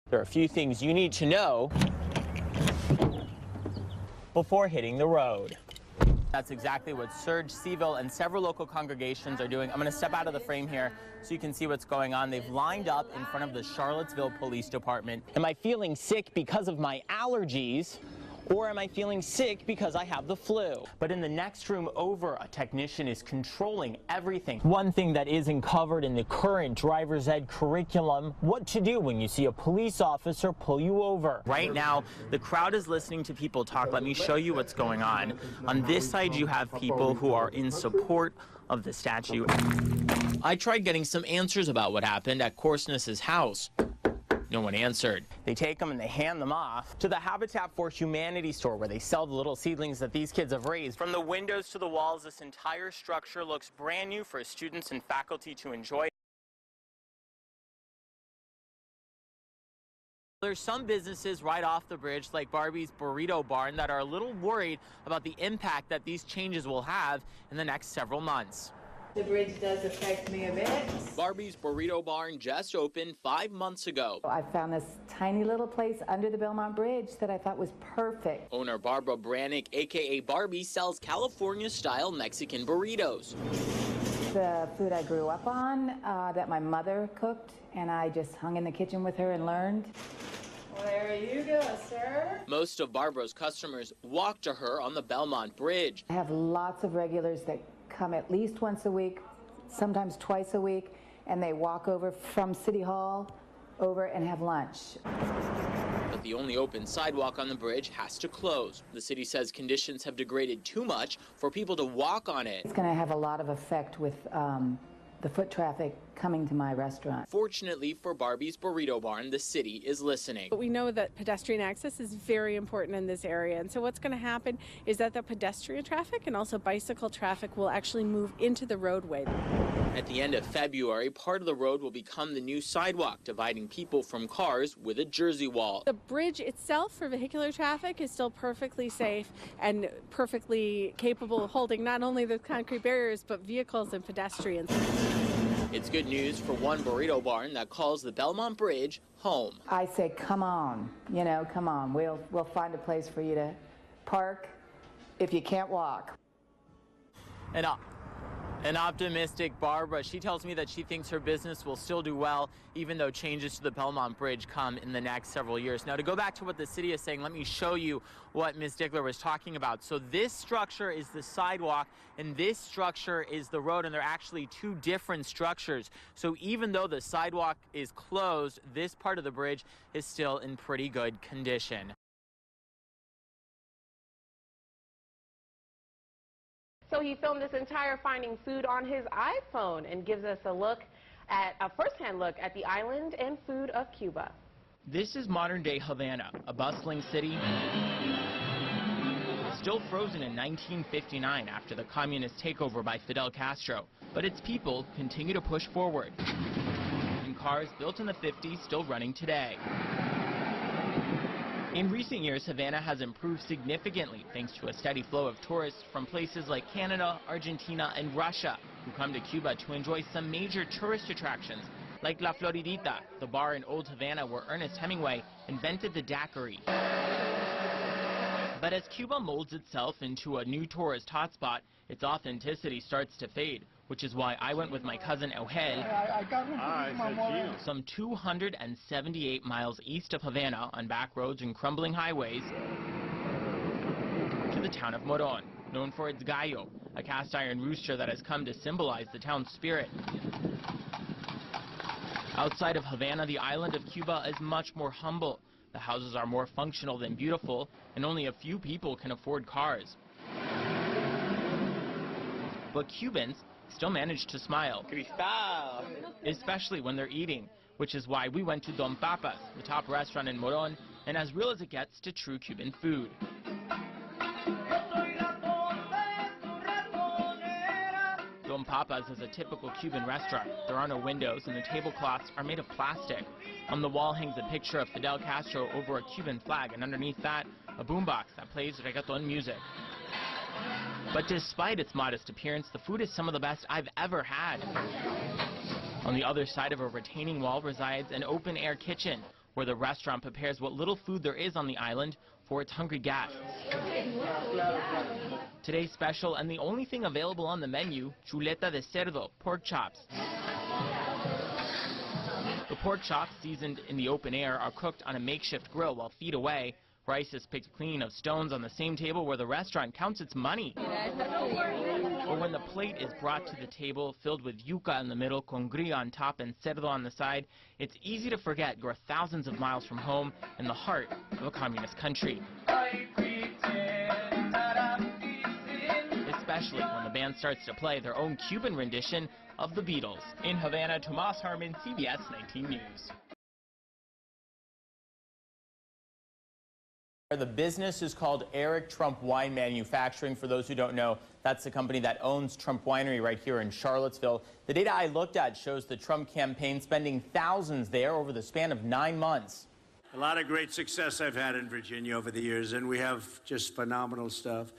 There are a few things you need to know before hitting the road. That's exactly what Serge Seville and several local congregations are doing. I'm going to step out of the frame here so you can see what's going on. They've lined up in front of the Charlottesville Police Department. Am I feeling sick because of my allergies? Or am I feeling sick because I have the flu? But in the next room over, a technician is controlling everything. One thing that isn't covered in the current driver's ed curriculum, what to do when you see a police officer pull you over. Right now, the crowd is listening to people talk. Let me show you what's going on. On this side, you have people who are in support of the statue. I tried getting some answers about what happened at Korsness's house. No one answered. They take them and they hand them off to the Habitat for Humanity store where they sell the little seedlings that these kids have raised. From the windows to the walls, this entire structure looks brand new for students and faculty to enjoy. There's some businesses right off the bridge, like Barbie's Burrito Barn, that are a little worried about the impact that these changes will have in the next several months. The bridge does affect me a bit. Barbie's Burrito Barn just opened 5 months ago. I found this tiny little place under the Belmont Bridge that I thought was perfect. Owner Barbara Brannick, aka Barbie, sells California-style Mexican burritos. The food I grew up on that my mother cooked, and I just hung in the kitchen with her and learned. Where you go, sir? Most of Barbara's customers walk to her on the Belmont Bridge. I have lots of regulars that come at least once a week, sometimes twice a week, and they walk over from City Hall over and have lunch. But the only open sidewalk on the bridge has to close. The city says conditions have degraded too much for people to walk on it. It's going to have a lot of effect with the foot traffic coming to my restaurant. Fortunately for Barbie's Burrito Barn, the city is listening. But we know that pedestrian access is very important in this area, and so what's going to happen is that the pedestrian traffic and also bicycle traffic will actually move into the roadway. At the end of February, part of the road will become the new sidewalk, dividing people from cars with a jersey wall. The bridge itself for vehicular traffic is still perfectly safe and perfectly capable of holding not only the concrete barriers, but vehicles and pedestrians. It's good news for one burrito barn that calls the Belmont Bridge home. I say, come on, come on. We'll find a place for you to park if you can't walk. An optimistic Barbara, she tells me that she thinks her business will still do well, even though changes to the Belmont Bridge come in the next several years. Now, to go back to what the city is saying, let me show you what Ms. Dickler was talking about. So this structure is the sidewalk, and this structure is the road, and they're actually two different structures. So even though the sidewalk is closed, this part of the bridge is still in pretty good condition. So he filmed this entire finding food on his iPhone and gives us a first-hand look at the island and food of Cuba. This is modern-day Havana, a bustling city still frozen in 1959 after the communist takeover by Fidel Castro. But its people continue to push forward. And cars built in the 50s still running today. In recent years, Havana has improved significantly thanks to a steady flow of tourists from places like Canada, Argentina, and Russia who come to Cuba to enjoy some major tourist attractions like La Floridita, the bar in Old Havana where Ernest Hemingway invented the daiquiri. But as Cuba molds itself into a new tourist hotspot, its authenticity starts to fade, which is why I went with my cousin Eugel some 278 miles east of Havana on back roads and crumbling highways to the town of Moron, known for its gallo, a cast iron rooster that has come to symbolize the town's spirit. Outside of Havana, the island of Cuba is much more humble. The houses are more functional than beautiful, and only a few people can afford cars. But Cubans still manage to smile, especially when they're eating, which is why we went to Don Papas, the top restaurant in Moron, and as real as it gets to true Cuban food. Don Papas is a typical Cuban restaurant. There are no windows and the tablecloths are made of plastic. On the wall hangs a picture of Fidel Castro over a Cuban flag, and underneath that, a boombox that plays reggaeton music. But despite its modest appearance, the food is some of the best I've ever had. On the other side of a retaining wall resides an open-air kitchen, where the restaurant prepares what little food there is on the island for its hungry guests. Today's special, and the only thing available on the menu, chuleta de cerdo, pork chops. The pork chops, seasoned in the open air, are cooked on a makeshift grill while feet away. Rice is picked clean of stones on the same table where the restaurant counts its money. Or when the plate is brought to the table, filled with yuca in the middle, congrio on top, and cerdo on the side, it's easy to forget you're thousands of miles from home in the heart of a communist country. Especially when the band starts to play their own Cuban rendition of the Beatles. In Havana, Tomas Harmon, CBS 19 News. The business is called Eric Trump Wine Manufacturing. For those who don't know, that's the company that owns Trump Winery right here in Charlottesville. The data I looked at shows the Trump campaign spending thousands there over the span of 9 months. A lot of great success I've had in Virginia over the years, and we have just phenomenal stuff.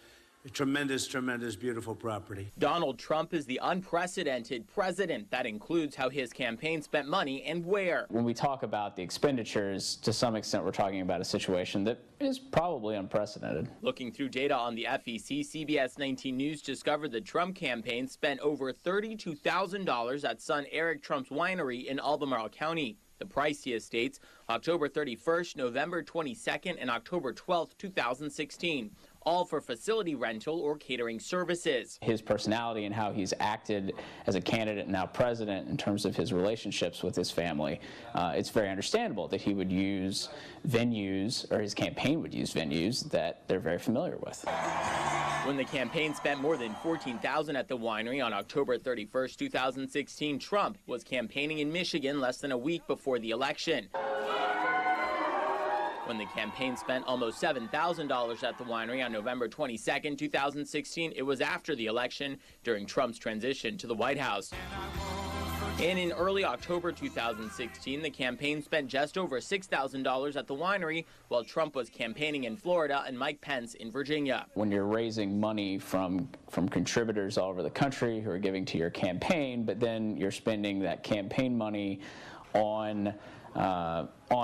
A tremendous, tremendous, beautiful property. Donald Trump is the unprecedented president. That includes how his campaign spent money and where. When we talk about the expenditures, to some extent, we're talking about a situation that is probably unprecedented. Looking through data on the FEC, CBS 19 News discovered the Trump campaign spent over $32,000 at son Eric Trump's winery in Albemarle County. The priciest dates, October 31st, November 22nd, and October 12th, 2016. All for facility rental or catering services. His personality and how he's acted as a candidate and now president in terms of his relationships with his family, it's very understandable that he would use venues, or his campaign would use venues that they're very familiar with. When the campaign spent more than $14,000 at the winery on October 31st, 2016, Trump was campaigning in Michigan less than a week before the election. When the campaign spent almost $7,000 at the winery on November 22nd, 2016, it was after the election during Trump's transition to the White House. And in early October 2016, the campaign spent just over $6,000 at the winery while Trump was campaigning in Florida and Mike Pence in Virginia. When you're raising money from contributors all over the country who are giving to your campaign, but then you're spending that campaign money on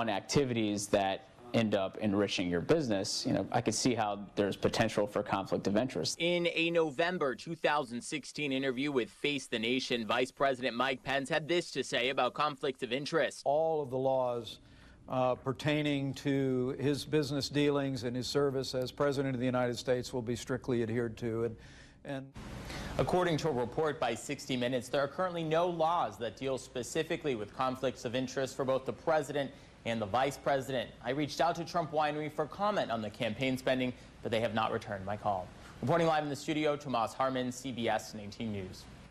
activities that end up enriching your business, I could see how there's potential for conflict of interest. In a November 2016 interview with Face the Nation, Vice President Mike Pence had this to say about conflicts of interest. All of the laws pertaining to his business dealings and his service as President of the United States will be strictly adhered to. And according to a report by 60 Minutes, there are currently no laws that deal specifically with conflicts of interest for both the president and the vice president. I reached out to Trump Winery for comment on the campaign spending, but they have not returned my call. Reporting live in the studio, Tomas Harmon, CBS 19 News.